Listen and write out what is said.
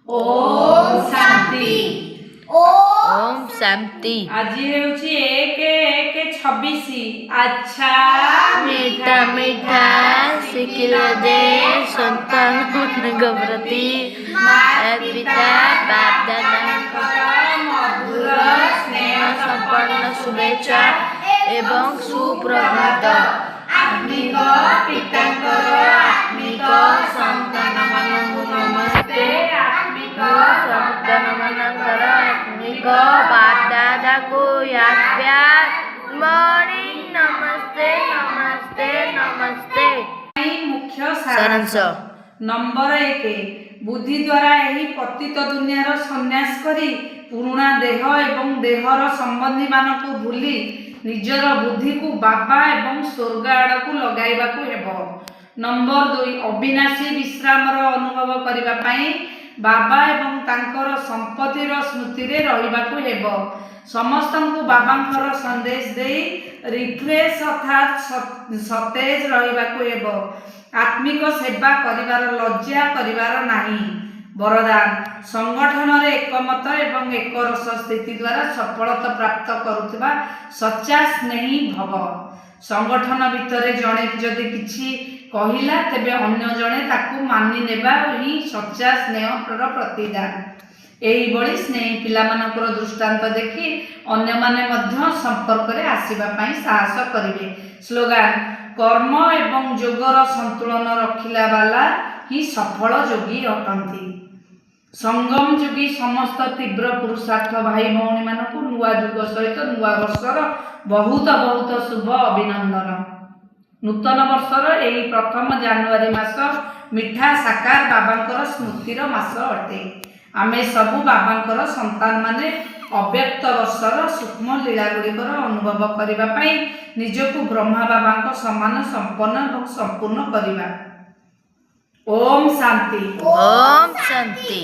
ओम शांति। ओम शांति। आज हेउछि 1/1/26। अच्छा मीठा मीठा शिखिल दे संतान प्रति पिता बाप दादा मधुर स्नेह संपन्न शुभेच्छा एवं सुप्रभात। आत्मिक पितांकर आत्मिक संतान मानकु नमस्ते। आत्मिक संतान मानकर आत्मिक बाप दादा को याद प्यार मॉर्निंग नमस्ते नमस्ते नमस्ते। मुख्य सारांश नंबर 1 बुद्धि द्वारा यही पतित दुनियार संन्यास करी पुराणा देह एवं देहर संबंधी मानकु भूली निजर बुद्धि को बाबा एवं स्वर्ग आड़ को लगाइबा को हेबो। नंबर 2 अविनाशी विश्रामर अनुभव करिबा पई बाबा एवं तांकर संपत्तिर स्मृति रे रहिबा को हेबो। समस्तंकु बाबांकर संदेश देई रिफ्रेश अर्थात सतेज रहिबा को हेबो। आत्मिक सेवा करिवार लज्जा करिवार नाही। वरदान संगठन रे एकमत एवं एक रस स्थिति द्वारा सफलता प्राप्त करुवा सच्चा स्नेही भव। संगठन भितर जड़े जदि किछि कहिला तेबे अन्य जड़े ताकू मानि नेबा ही सच्चा स्नेहर प्रतिदान। एही बड़ी स्नेही पिलामानकर दृष्टांत देखि अन्य माने मध्य संपर्क रे आसीबा पई साहस करिवे। स्लोगान कर्म एवं योगर संतुलन रखिला वाला ही सफल योगी अटंती। संगम योगी समस्त तीव्र पुरुषार्थ भाई भौणी मानकु नुआ युग सहित नुआ वर्षर बहुत बहुत शुभ अभिनंदन। नूतन वर्षर एही प्रथम जनवरी मास मिठा साकार बाबांकर स्मृतिर मास अटे। आमे सबु बाबांकर संतान माने अव्यक्त वर्षर सूक्ष्म लीला गुड़िकर अनुभव करिबा पई निजकु ब्रह्मा बाबांक समान संपन्न और संपूर्ण करिबा। ओम शांति। ओम शांति।